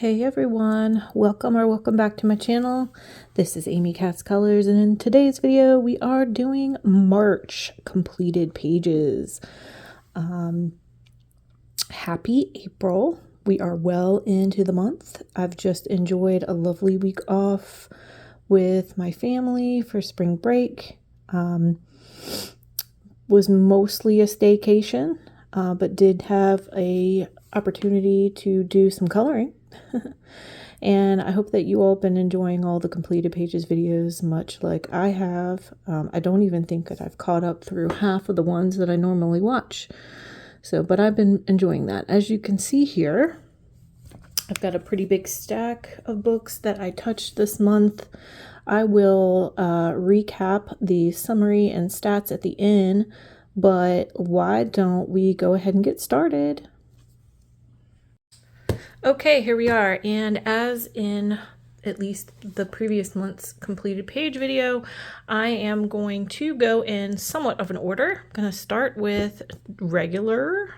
Hey everyone, welcome back to my channel. This is Amy Katz Colors, and in today's video we are doing March completed pages. Happy April. We are well into the month. I've just enjoyed a lovely week off with my family for spring break. Was mostly a staycation, but did have a opportunity to do some coloring. And I hope that you all have been enjoying all the completed pages videos much like I have. I don't even think that I've caught up through half of the ones that I normally watch. But I've been enjoying that. As you can see here, I've got a pretty big stack of books that I touched this month. I will recap the summary and stats at the end, but why don't we go ahead and get started? Okay, here we are, and as in at least the previous month's completed page video, I am going to go in somewhat of an order. I'm going to start with regular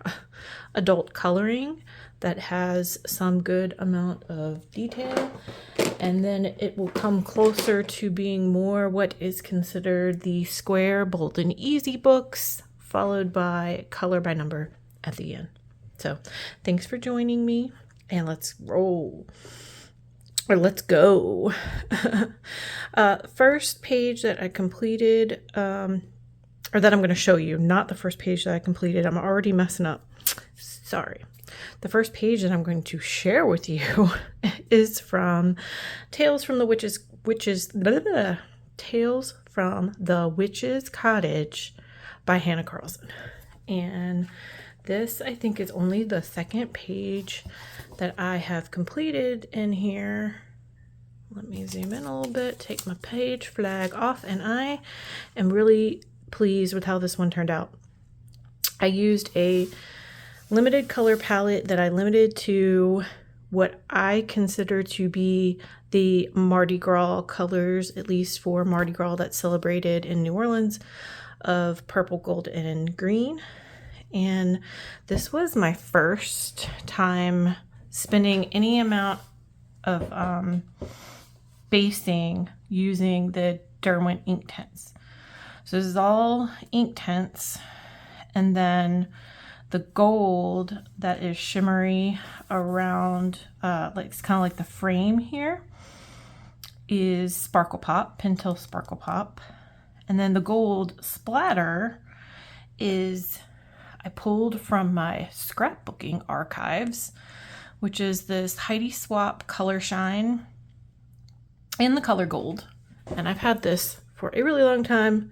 adult coloring that has some good amount of detail, and then it will come closer to being more what is considered the square, bold, and easy books, followed by color by number at the end. So thanks for joining me. And let's roll, or let's go. First page that I completed, or that I'm going to show you, not the first page that I completed. I'm already messing up. Sorry. The first page that I'm going to share with you is from Tales from the Witch's Cottage by Hannah Carlson. And this, I think, is only the second page that I have completed in here. Let me zoom in a little bit, take my page flag off, and I am really pleased with how this one turned out. I used a limited color palette that I limited to what I consider to be the Mardi Gras colors, at least for Mardi Gras that's celebrated in New Orleans, of purple, gold, and green. And this was my first time spending any amount of basing using the Derwent ink tints. So this is all ink tints, and then the gold that is shimmery around, like it's kind of like the frame here, is Sparkle Pop, Pentel Sparkle Pop, and then the gold splatter is I pulled from my scrapbooking archives, which is this Heidi Swap Color Shine in the color gold. And I've had this for a really long time.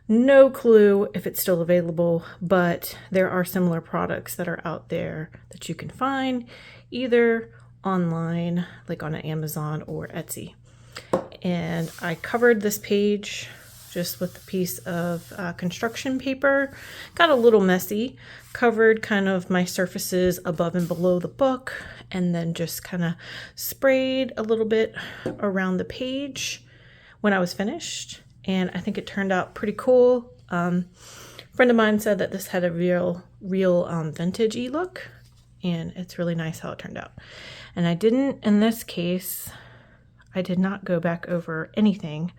No clue if it's still available, but there are similar products that are out there that you can find either online, like on Amazon or Etsy. And I covered this page just with a piece of construction paper. Got a little messy, covered kind of my surfaces above and below the book, and then just kind of sprayed a little bit around the page when I was finished. And I think it turned out pretty cool. A friend of mine said that this had a real vintage-y look, and it's really nice how it turned out. And I didn't, in this case, I did not go back over anything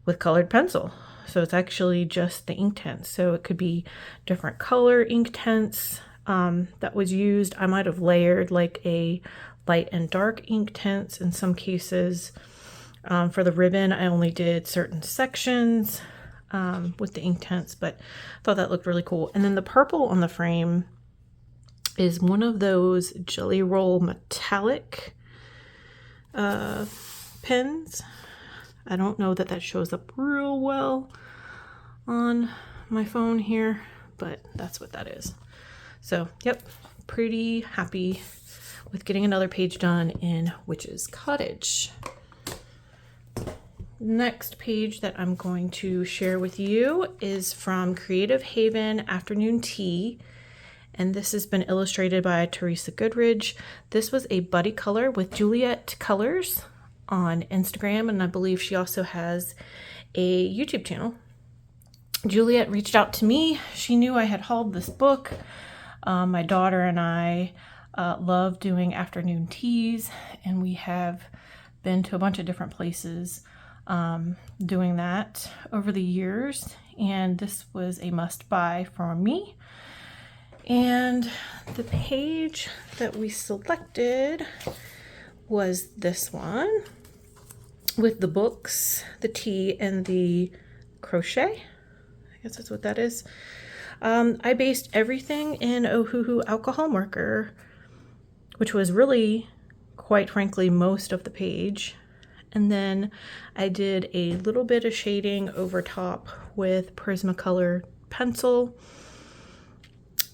with colored pencil. So it's actually just the ink tints. So it could be different color ink tints that was used. I might have layered like a light and dark ink tints in some cases. For the ribbon, I only did certain sections with the ink tints, but I thought that looked really cool. And then the purple on the frame is one of those Jelly Roll metallic pens. I don't know that shows up real well on my phone here, but that's what that is. So, yep, pretty happy with getting another page done in Witch's Cottage. Next page that I'm going to share with you is from Creative Haven Afternoon Tea, and this has been illustrated by Teresa Goodridge. This was a buddy color with Juliet Colors on Instagram, and I believe she also has a YouTube channel. Juliet reached out to me. She knew I had hauled this book. My daughter and I love doing afternoon teas, and we have been to a bunch of different places doing that over the years, and this was a must-buy for me. And the page that we selected was this one with the books, the tea, and the crochet. I guess that's what that is. I based everything in Ohuhu alcohol marker, which was really, quite frankly, most of the page. And then I did a little bit of shading over top with Prismacolor pencil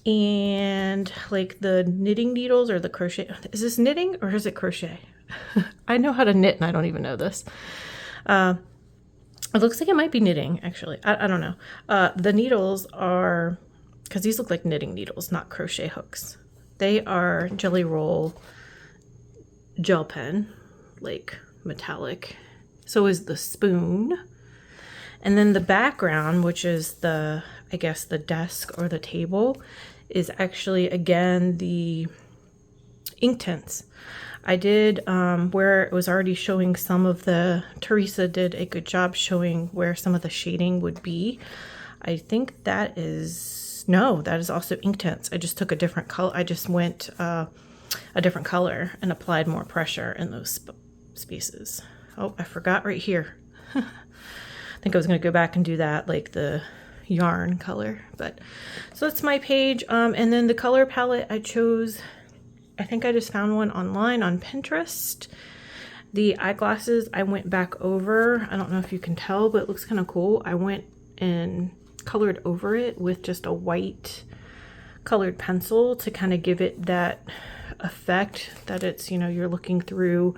and like the knitting needles or the crochet. Is this knitting or is it crochet? I know how to knit and I don't even know this. It looks like it might be knitting, actually. I don't know. The needles are, because these look like knitting needles, not crochet hooks. They are Jelly Roll gel pen, like metallic. So is the spoon. And then the background, which is the, I guess, the desk or the table, is actually, again, the ink tints. I did where it was already showing some of the, Teresa did a good job showing where some of the shading would be. I think that is, no, that is also ink tints. I just took a different color. I just went a different color and applied more pressure in those spaces. Oh, I forgot right here. I think I was going to go back and do that, like the yarn color. But so that's my page. And then the color palette I chose, I think I just found one online on Pinterest. The eyeglasses I went back over. I don't know if you can tell, but it looks kind of cool. I went and colored over it with just a white colored pencil to kind of give it that effect that it's, you know, you're looking through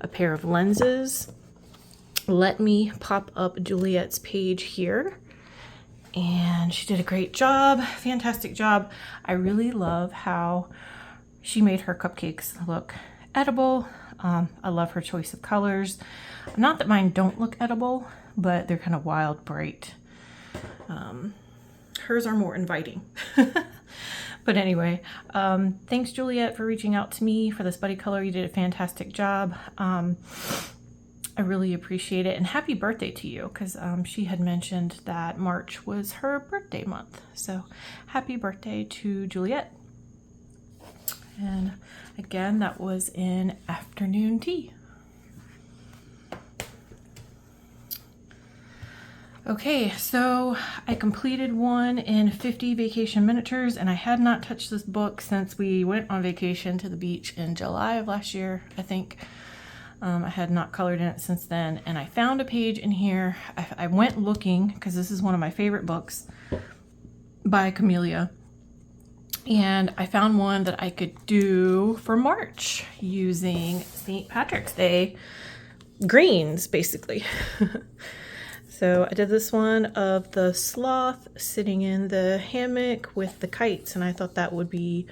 a pair of lenses. Let me pop up Juliet's page here. And she did a great job, fantastic job. I really love how she made her cupcakes look edible. I love her choice of colors. Not that mine don't look edible, but they're kind of wild, bright. Hers are more inviting. But anyway, thanks Juliet for reaching out to me for this buddy color. You did a fantastic job. I really appreciate it, and happy birthday to you, because she had mentioned that March was her birthday month. So happy birthday to Juliet. And again, that was in afternoon tea. Okay, so I completed one in 50 vacation miniatures, and I had not touched this book since we went on vacation to the beach in July of last year, I think. I had not colored in it since then, and I found a page in here. I went looking, because this is one of my favorite books by Camellia, and I found one that I could do for March using St. Patrick's Day greens, basically. So I did this one of the sloth sitting in the hammock with the kites, and I thought that would be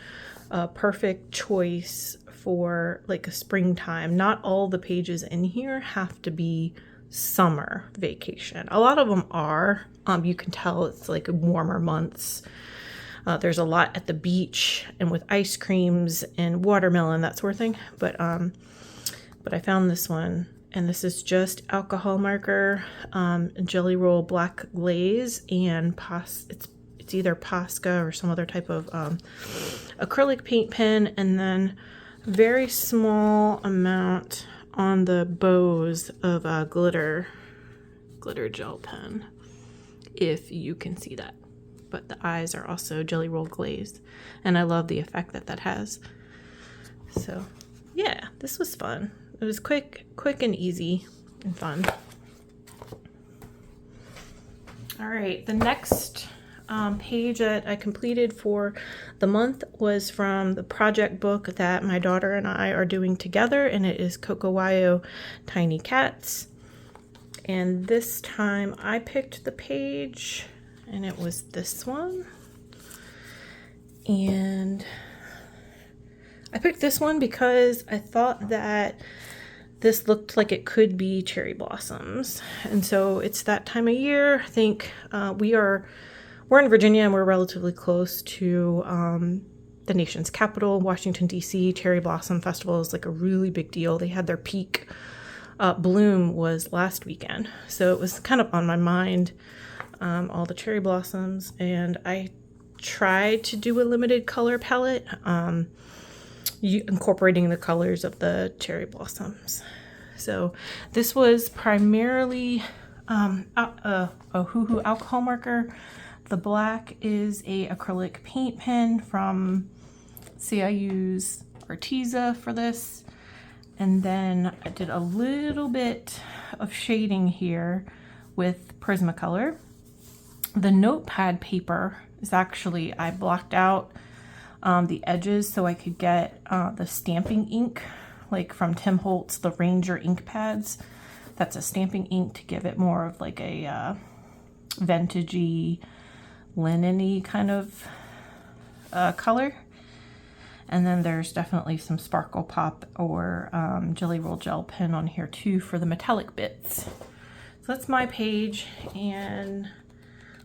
a perfect choice for like a springtime. Not all the pages in here have to be summer vacation. A lot of them are. You can tell it's like warmer months. There's a lot at the beach and with ice creams and watermelon, that sort of thing. But I found this one, and this is just alcohol marker, Jelly Roll black glaze, and it's either Posca or some other type of acrylic paint pen, and then very small amount on the bows of glitter gel pen, if you can see that. But the eyes are also Jelly Roll glazed, and I love the effect that has. So yeah, this was fun. It was quick and easy and fun. All right, the next page that I completed for the month was from the project book that my daughter and I are doing together, and it is Coco Tiny Cats. And this time I picked the page, and it was this one. And I picked this one because I thought that this looked like it could be cherry blossoms. And so it's that time of year. I think we're in Virginia, and we're relatively close to the nation's capital, Washington, D.C. Cherry Blossom Festival is like a really big deal. They had their peak bloom was last weekend. So it was kind of on my mind, all the cherry blossoms. And I tried to do a limited color palette, incorporating the colors of the cherry blossoms. So this was primarily a Hoo-Hoo alcohol marker. The black is a acrylic paint pen from, see, I use Arteza for this. And then I did a little bit of shading here with Prismacolor. The notepad paper is actually, I blocked out the edges so I could get the stamping ink, like from Tim Holtz, the Ranger ink pads. That's a stamping ink to give it more of like a vintagey, linen-y kind of color. And then there's definitely some Sparkle Pop or Jelly Roll Gel pen on here too for the metallic bits. So that's my page, and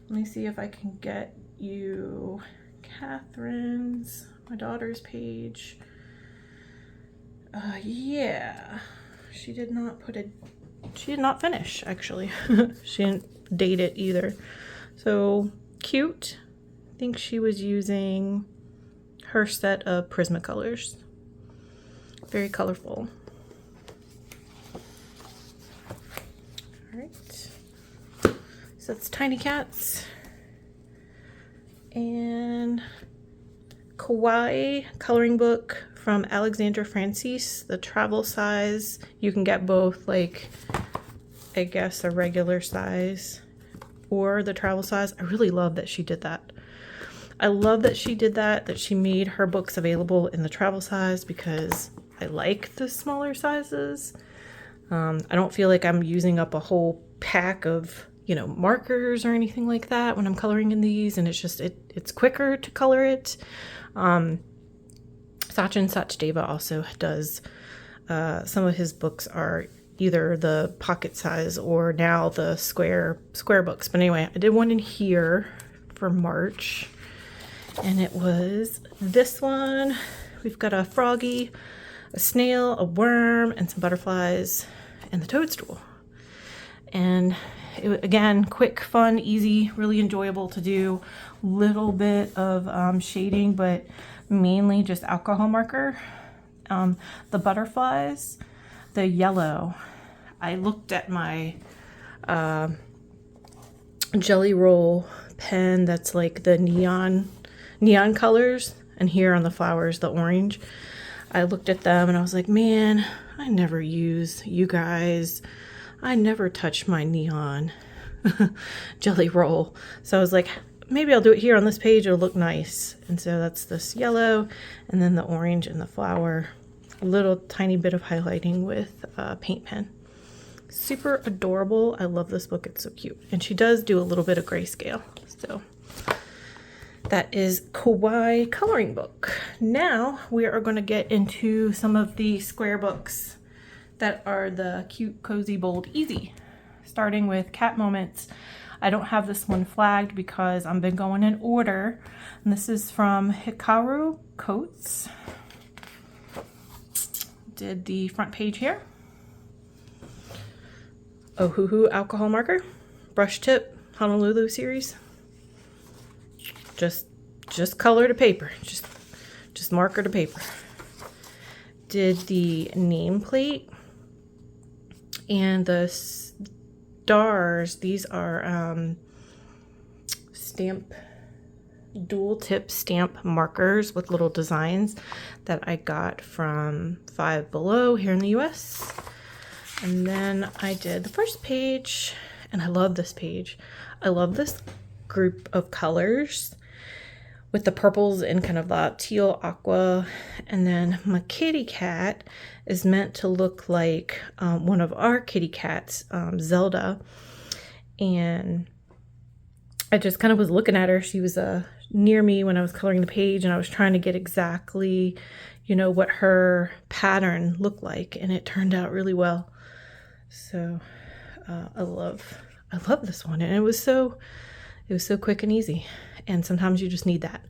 let me see if I can get you Catherine's, my daughter's page. Yeah, she did not finish actually. She didn't date it either. So cute. I think she was using her set of Prismacolors. Very colorful. All right. So it's Tiny Cats and Kawaii coloring book from Alexandra Francis, the travel size. You can get both, like, I guess a regular size or the travel size. I really love that she did that. I love that she did that, that she made her books available in the travel size, because I like the smaller sizes. I don't feel like I'm using up a whole pack of, you know, markers or anything like that when I'm coloring in these, and it's just, it's quicker to color it. Sachin Sachdeva also does, some of his books are either the pocket size or now the square books. But anyway, I did one in here for March, and it was this one. We've got a froggy, a snail, a worm, and some butterflies, and the toadstool. And it, again, quick, fun, easy, really enjoyable to do. Little bit of shading, but mainly just alcohol marker. The butterflies, the yellow. I looked at my Jelly Roll pen that's like the neon colors, and here on the flowers, the orange. I looked at them and I was like, man, I never use, you guys, I never touch my neon Jelly Roll. So I was like, maybe I'll do it here on this page, it'll look nice. And so that's this yellow, and then the orange and the flower. A little tiny bit of highlighting with a paint pen. Super adorable. I love this book, it's so cute. And she does do a little bit of grayscale. So that is Kawaii coloring book. Now we are going to get into some of the square books that are the cute, cozy, bold, easy. Starting with Cat Moments. I don't have this one flagged because I've been going in order. And this is from Hikaru Coates. Did the front page here. Hoo-Hoo alcohol marker. Brush tip, Honolulu series. Just color to paper. Just marker to paper. Did the nameplate and the stars. These are dual tip stamp markers with little designs that I got from Five Below here in the US. And then I did the first page, and I love this page. I love this group of colors with the purples and kind of the teal aqua. And then my kitty cat is meant to look like one of our kitty cats, Zelda. And I just kind of was looking at her. She was near me when I was coloring the page, and I was trying to get exactly, you know, what her pattern looked like, and it turned out really well. So I love this one, and it was so It was so quick and easy. And sometimes you just need that.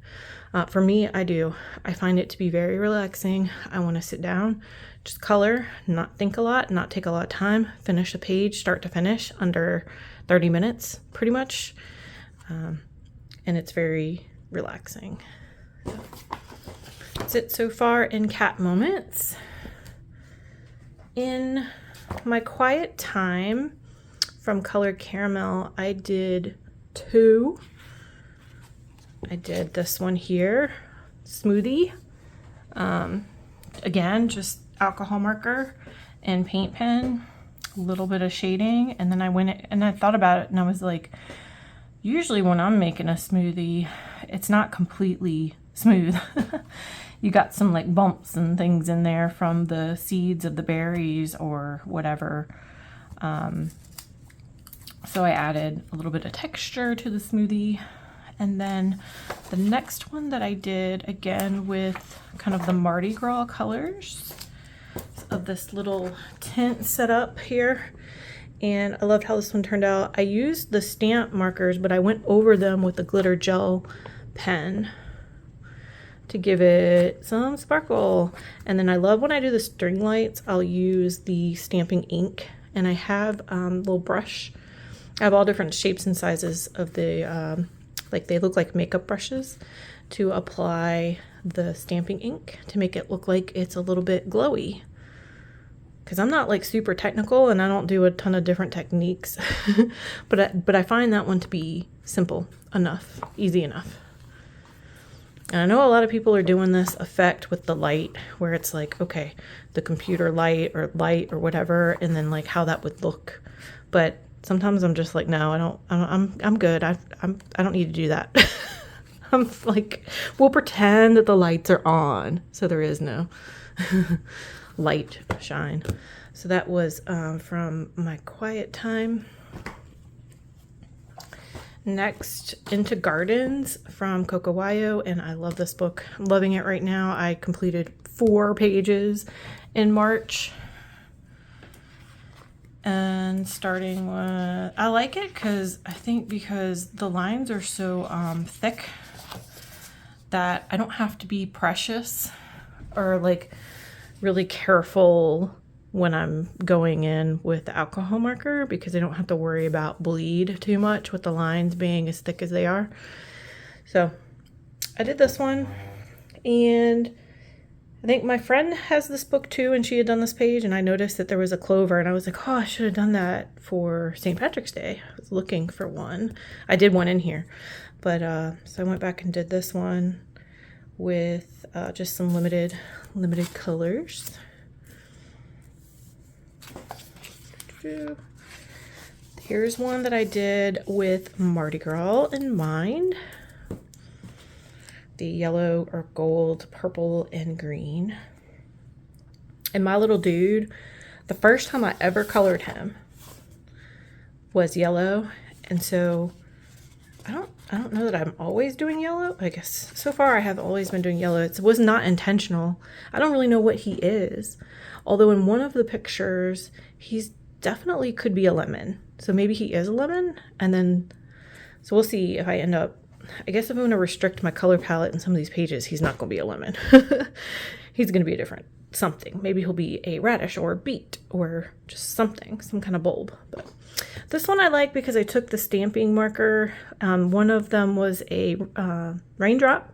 For me, I do. I find it to be very relaxing. I want to sit down, just color, not think a lot, not take a lot of time, finish a page start to finish under 30 minutes, pretty much. And it's very relaxing. That's it so far in cat moments. In my quiet time from Colored Caramel, I did 2. I did this one here, Smoothie. Again, just alcohol marker and paint pen, a little bit of shading. And then I went and I thought about it and I was like, usually when I'm making a smoothie, it's not completely smooth. You got some like bumps and things in there from the seeds of the berries or whatever. So I added a little bit of texture to the smoothie. And then the next one that I did, again with kind of the Mardi Gras colors of this little tent set up here. And I loved how this one turned out. I used the stamp markers, but I went over them with the glitter gel pen to give it some sparkle. And then I love when I do the string lights, I'll use the stamping ink. And I have a little brush. I have all different shapes and sizes of the, like they look like makeup brushes, to apply the stamping ink to make it look like it's a little bit glowy. Because I'm not like super technical and I don't do a ton of different techniques, but I find that one to be simple enough, easy enough. And I know a lot of people are doing this effect with the light where it's like, okay, the computer light or whatever, and then like how that would look. But sometimes I'm just like, no, I'm good. I don't need to do that. I'm like, we'll pretend that the lights are on, so there is no light shine. So that was from my quiet time. Next, Into Gardens from Coco, and I love this book. I'm loving it right now. I completed 4 pages in March. And starting with, I like it because the lines are so thick that I don't have to be precious or like really careful when I'm going in with the alcohol marker, because I don't have to worry about bleed too much with the lines being as thick as they are. So I did this one, and I think my friend has this book too, and she had done this page, and I noticed that there was a clover, and I was like, oh, I should have done that for St. Patrick's Day. I was looking for one. I did one in here, but so I went back and did this one with just some limited colors. Here's one that I did with Mardi Gras in mind. The yellow or gold, purple, and green. And my little dude, the first time I ever colored him was yellow. And so I don't know that I'm always doing yellow. I guess so far I have always been doing yellow. It was not intentional. I don't really know what he is. Although in one of the pictures, he's definitely could be a lemon. So maybe he is a lemon. And then, so we'll see if I end up, I guess if I'm going to restrict my color palette in some of these pages, he's not going to be a lemon. He's going to be a different something. Maybe he'll be a radish or a beet or just something, some kind of bulb. But this one I like because I took the stamping marker. One of them was a raindrop.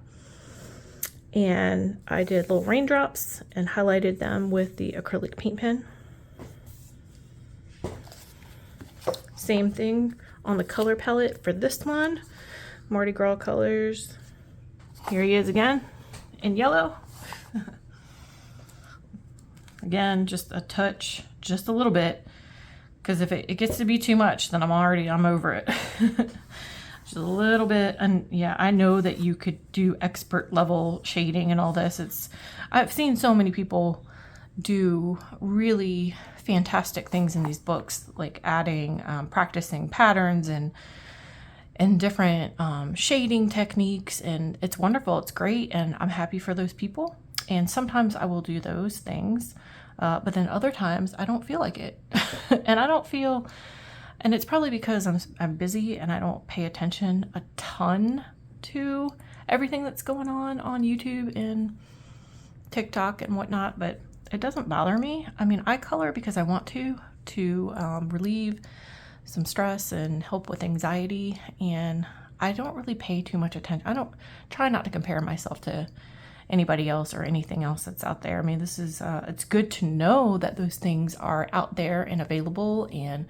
And I did little raindrops and highlighted them with the acrylic paint pen. Same thing on the color palette for this one. Mardi Gras colors. Here he is again in yellow. Again, just a touch, just a little bit, because if it gets to be too much, then I'm over it. Just a little bit. And yeah, I know that you could do expert level shading and all this. I've seen so many people do really fantastic things in these books, like adding, practicing patterns and different shading techniques, and it's wonderful. It's great, and I'm happy for those people. And sometimes I will do those things, but then other times I don't feel like it. And I don't feel And it's probably because I'm busy and I don't pay attention a ton to everything that's going on YouTube and TikTok and whatnot, but it doesn't bother me. I mean, I color because I want to relieve some stress and help with anxiety, and I don't really pay too much attention. I don't try not to compare myself to anybody else or anything else that's out there. I mean, this is it's good to know that those things are out there and available, and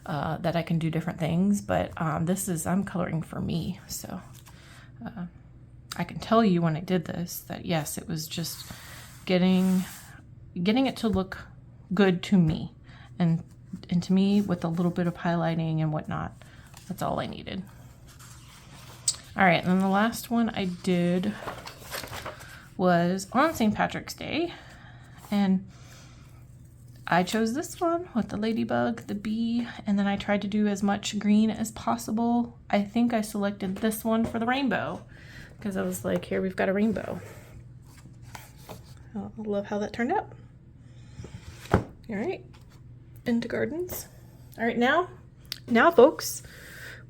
that I can do different things, but I'm coloring for me, so I can tell you when I did this that yes, it was just getting it to look good to me, and to me with a little bit of highlighting and whatnot. That's all I needed. All right, and then the last one I did was on St. Patrick's Day, and I chose this one with the ladybug, the bee, and then I tried to do as much green as possible. I think I selected this one for the rainbow because I was like, here, we've got a rainbow. I love how that turned out. All right, into gardens. All right, now folks,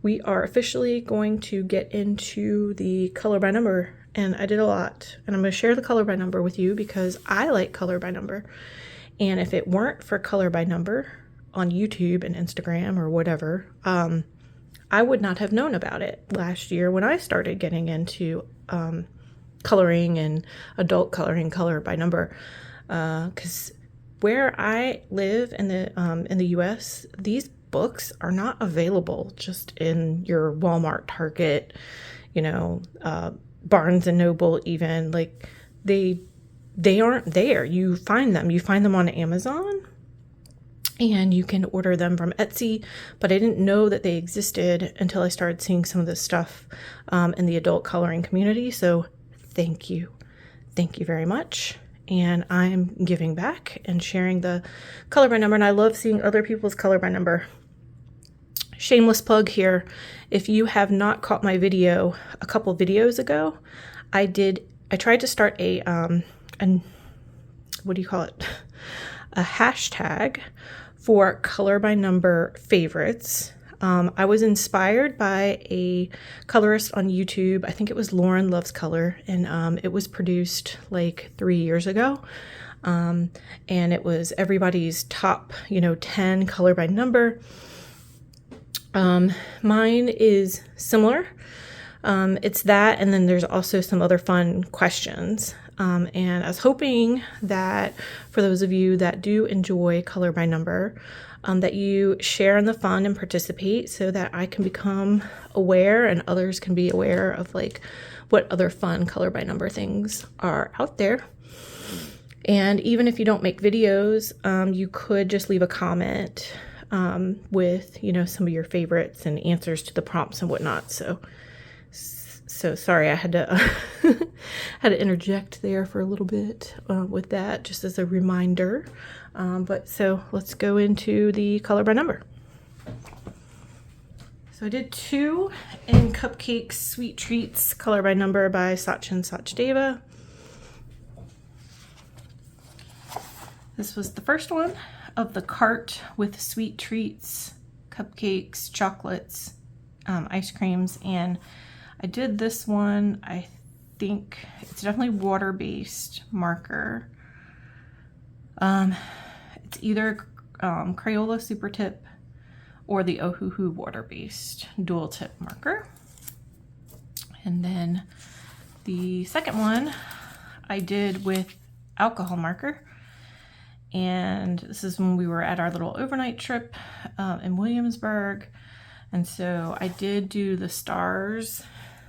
we are officially going to get into the color by number, and I did a lot, and I'm going to share the color by number with you because I like color by number. And if it weren't for color by number on YouTube and Instagram or whatever, I would not have known about it last year when I started getting into coloring and adult coloring, color by number. Because where I live in the U.S., these books are not available just in your Walmart, Target, Barnes and Noble, even. Like they aren't there. You find them on Amazon, and you can order them from Etsy, but I didn't know that they existed until I started seeing some of this stuff in the adult coloring community. So thank you very much. And I'm giving back and sharing the color by number, and I love seeing other people's color by number. Shameless plug here. If you have not caught my video a couple videos ago, I tried to start a what do you call it? A hashtag for color by number favorites. I was inspired by a colorist on YouTube. I think it was Lauren Loves Color, and it was produced like 3 years ago. And it was everybody's top, 10 color by number. Mine is similar. It's that, and then there's also some other fun questions. And I was hoping that for those of you that do enjoy color by number, that you share in the fun and participate so that I can become aware and others can be aware of like what other fun color by number things are out there. And even if you don't make videos, you could just leave a comment with, some of your favorites and answers to the prompts and whatnot. So sorry, I had to interject there for a little bit with that, just as a reminder. But so let's go into the color by number. So I did 2 in Cupcakes Sweet Treats color by number by Sachin Sachdeva. This was the first one of the cart with sweet treats, cupcakes, chocolates, ice creams, and I did this one. I think it's definitely water-based marker. It's either Crayola Super Tip or the Ohuhu water-based dual tip marker. And then the second one I did with alcohol marker. And this is when we were at our little overnight trip in Williamsburg. And so I did do the stars.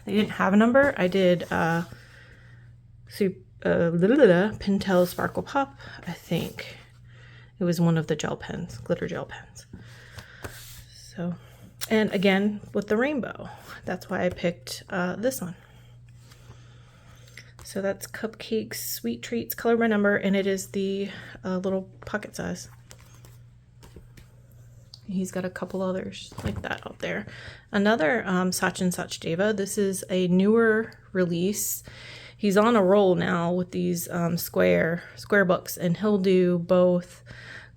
They didn't have a number. I did Pintel Sparkle Pop, I think. It was one of the gel pens, glitter gel pens. So, and again, with the rainbow. That's why I picked this one. So that's Cupcakes Sweet Treats color by number, and it is the little pocket size. He's got a couple others like that out there. Another Sachin Sachdeva. This is a newer release. He's on a roll now with these square books, and he'll do both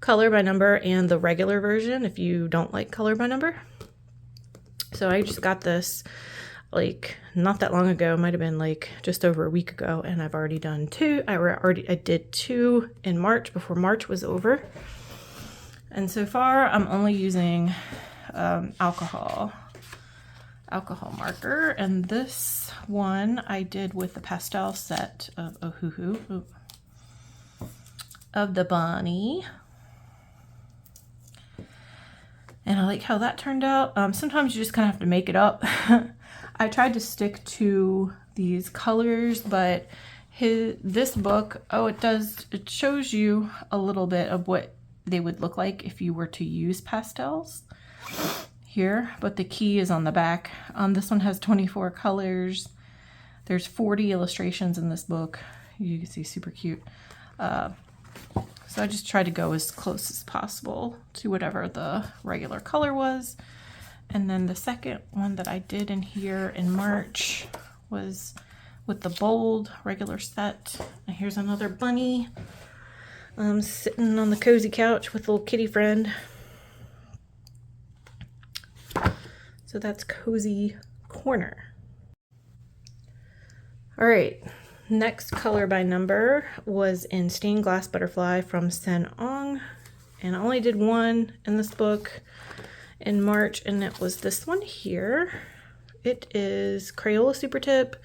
color by number and the regular version if you don't like color by number. So I just got this like not that long ago. It might have been like just over a week ago, and I've already done two. I did two in March before March was over. And so far I'm only using alcohol marker, and this one I did with the pastel set of of the bunny. And I like how that turned out. Sometimes you just kind of have to make it up. I tried to stick to these colors, but this book, it shows you a little bit of what they would look like if you were to use pastels here, but the key is on the back. This one has 24 colors. There's 40 illustrations in this book. You can see, super cute. So I just tried to go as close as possible to whatever the regular color was. And then the second one that I did in here in March was with the bold regular set. And here's another bunny sitting on the cozy couch with a little kitty friend. So that's Cozy Corner. All right, next color by number was in Stained Glass Butterfly from Sen Ong. And I only did one in this book in March, and it was this one here. It is Crayola Super Tip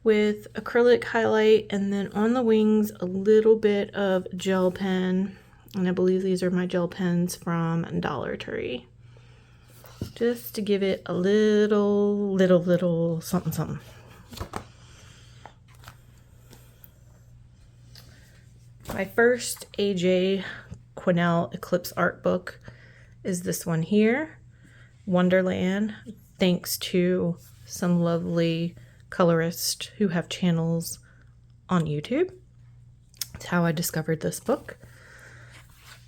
with acrylic highlight, and then on the wings a little bit of gel pen. And I believe these are my gel pens from Dollar Tree. Just to give it a little something something. My first AJ Quinnell Eclipse art book is this one here, Wonderland, thanks to some lovely colorists who have channels on YouTube. That's how I discovered this book.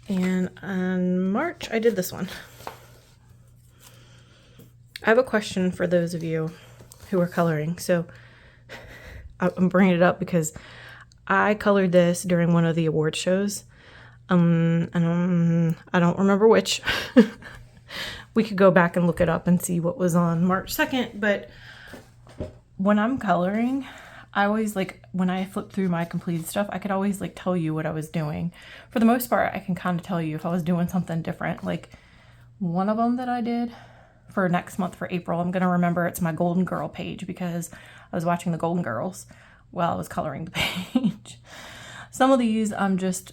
And in March, I did this one. I have a question for those of you who are coloring. So I'm bringing it up because I colored this during one of the award shows. I don't remember which. We could go back and look it up and see what was on March 2nd. But when I'm coloring, I always when I flip through my completed stuff, I could always tell you what I was doing. For the most part, I can kind of tell you if I was doing something different. Like one of them that I did for next month for April, I'm going to remember it's my Golden Girl page because I was watching the Golden Girls while I was coloring the page. Some of these I'm just,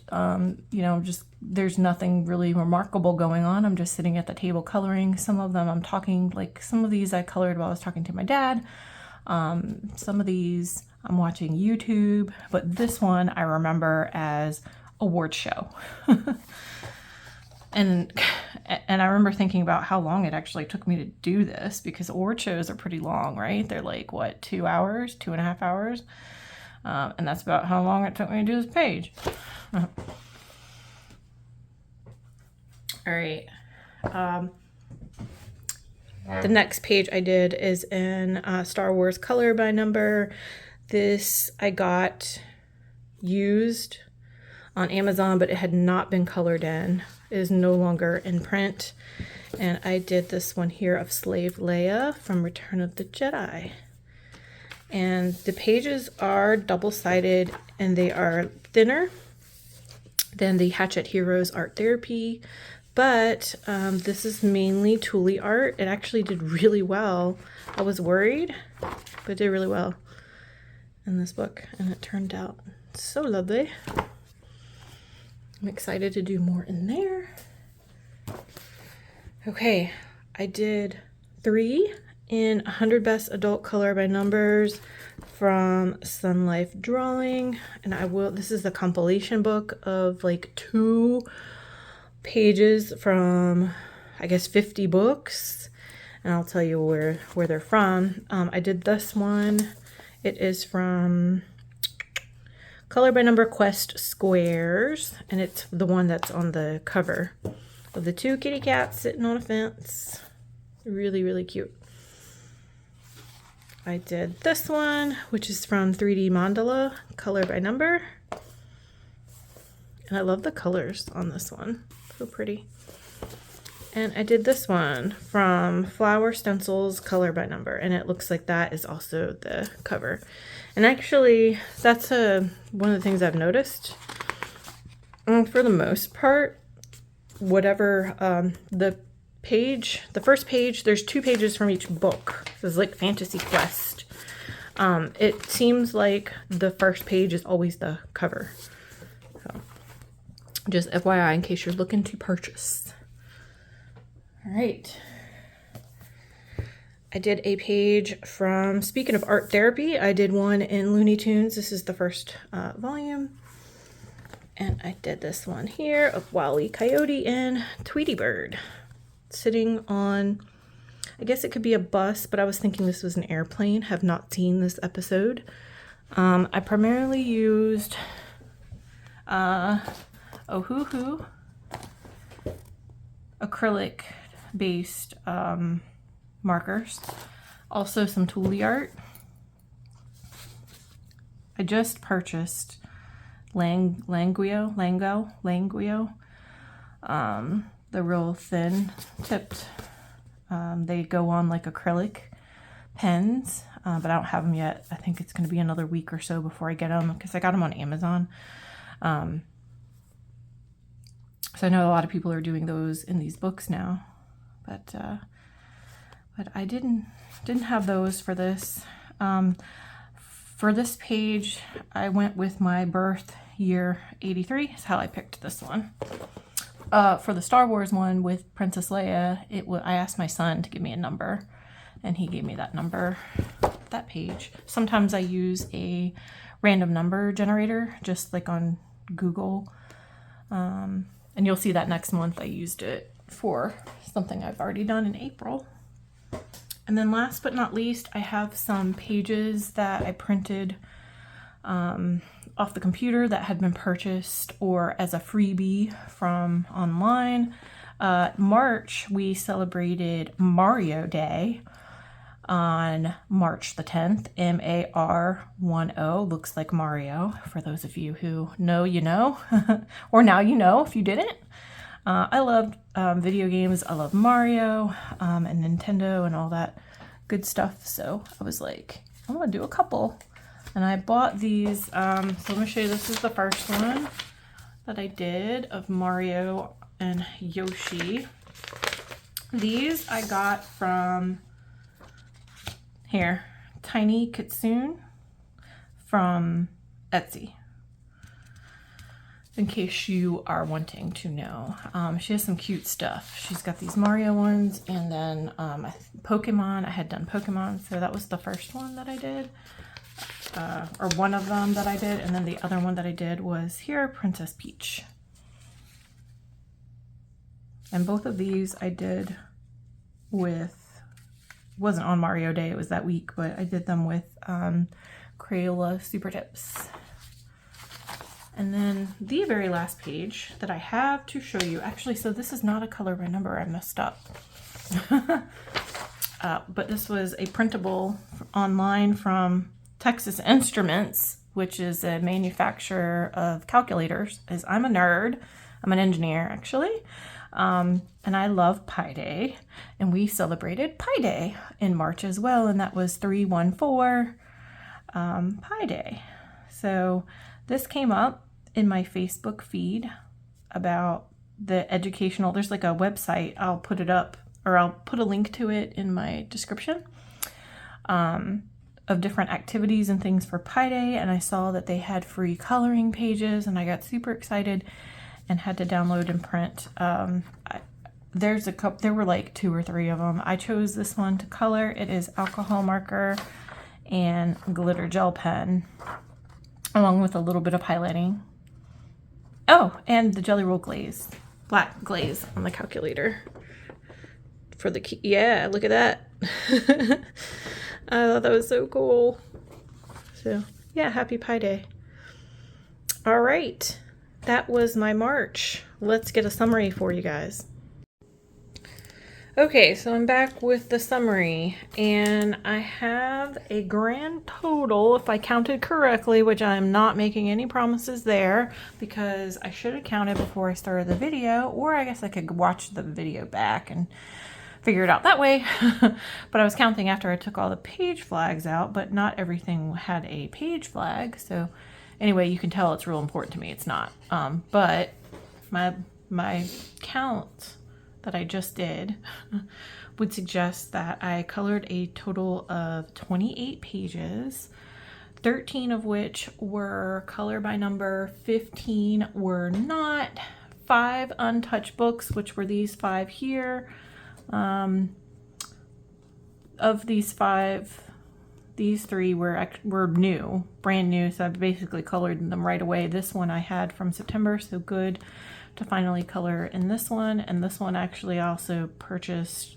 there's nothing really remarkable going on. I'm just sitting at the table coloring. Some of them I'm talking, some of these I colored while I was talking to my dad. Some of these I'm watching YouTube, but this one I remember as award show. And I remember thinking about how long it actually took me to do this, because award shows are pretty long, right? They're what, 2 hours, 2.5 hours? And that's about how long it took me to do this page. All right. The next page I did is in Star Wars color by number. This I got used on Amazon, but it had not been colored in. It is no longer in print. And I did this one here of Slave Leia from Return of the Jedi. And the pages are double-sided and they are thinner than the Hatchet Heroes Art Therapy, but this is mainly Thule art. It actually did really well. I was worried, but it did really well in this book, and it turned out so lovely. I'm excited to do more in there. Okay, I did 3 in 100 Best Adult Color by Numbers from Sun Life Drawing, and this is the compilation book of 2 pages from, I guess, 50 books, and I'll tell you where they're from. I did this one. It is from Color by Number Quest Squares, and it's the one that's on the cover of the 2 kitty cats sitting on a fence. Really, really cute. I did this one, which is from 3D Mandala, Color by Number. And I love the colors on this one. So pretty. And I did this one from Flower Stencils Color by Number, and it looks like that is also the cover. And actually, that's one of the things I've noticed. For the most part, whatever the first page, there's 2 pages from each book. This is like Fantasy Quest. It seems like the first page is always the cover. So, just FYI in case you're looking to purchase. All right. I did a page from, speaking of art therapy, I did one in Looney Tunes. This is the first volume. And I did this one here of Wile E. Coyote and Tweety Bird sitting on, I guess it could be a bus, but I was thinking this was an airplane. Have not seen this episode. I primarily used Ohuhu acrylic based markers, also some Tooly art. I just purchased Languio, the real thin tipped. They go on like acrylic pens, but I don't have them yet. I think it's going to be another week or so before I get them because I got them on Amazon. So I know a lot of people are doing those in these books now, but I didn't have those for this. For this page, I went with my birth year 83. Is how I picked this one. For the Star Wars one with Princess Leia, I asked my son to give me a number, and he gave me that number, that page. Sometimes I use a random number generator, just like on Google. And you'll see that next month I used it for something I've already done in April. And then last but not least, I have some pages that I printed off the computer that had been purchased or as a freebie from online. March, we celebrated Mario Day on March the 10th, MAR10, looks like Mario, for those of you who know, you know, or now you know if you didn't. I loved video games. I love Mario and Nintendo and all that good stuff. So I was like, I'm gonna do a couple. And I bought these, so let me show you, this is the first one that I did of Mario and Yoshi. These I got from here, Tiny Kitsune from Etsy, in case you are wanting to know. She has some cute stuff. She's got these Mario ones, and then Pokemon. I had done Pokemon, so that was the first one that I did, or one of them that I did, and then the other one that I did was here, Princess Peach. And both of these I did with, wasn't on Mario Day, it was that week, but I did them with Crayola Super Tips. And then the very last page that I have to show you, actually, so this is not a color by number, I messed up. But this was a printable online from Texas Instruments, which is a manufacturer of calculators, as I'm a nerd. I'm an engineer, actually. And I love Pi Day, and we celebrated Pi Day in March as well, and that was 314 Pi Day. So this came up in my Facebook feed about the educational, there's like a website, I'll put it up, or I'll put a link to it in my description, of different activities and things for Pi Day, and I saw that they had free coloring pages, and I got super excited and had to download and print. There's a couple, there were like 2 or 3 of them. I chose this one to color. It is alcohol marker and glitter gel pen, along with a little bit of highlighting. Oh, and the Jelly Roll glaze, black glaze on the calculator for the key. Yeah, look at that. I thought that was so cool. So yeah, happy Pi Day. All right. That was my March. Let's get a summary for you guys. Okay, so I'm back with the summary, and I have a grand total, if I counted correctly, which I'm not making any promises there because I should have counted before I started the video, or I guess I could watch the video back and figure it out that way. But I was counting after I took all the page flags out, but not everything had a page flag. So anyway, you can tell it's real important to me. It's not. But my count that I just did would suggest that I colored a total of 28 pages, 13 of which were color by number, 15 were not, 5 untouched books, which were these 5 here. Of these 5, these 3 were new, brand new, so I basically colored them right away. This one I had from September, so good to finally color in this one. And this one actually I also purchased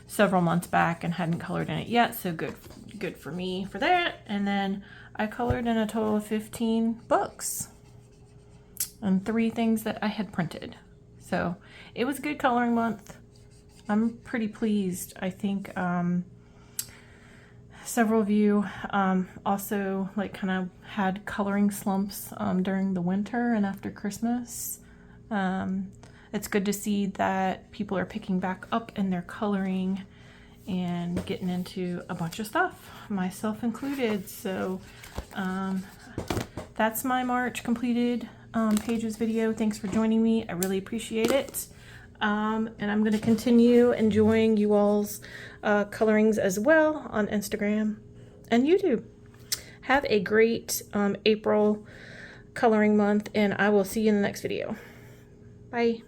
several months back and hadn't colored in it yet, so good for me for that. And then I colored in a total of 15 books and 3 things that I had printed. So it was a good coloring month. I'm pretty pleased. I think several of you also like kind of had coloring slumps during the winter and after Christmas. It's good to see that people are picking back up in their coloring and getting into a bunch of stuff, myself included. So that's my March completed pages video. Thanks for joining me. I really appreciate it. And I'm going to continue enjoying you all's colorings as well on Instagram and YouTube. Have a great April coloring month, and I will see you in the next video. Bye.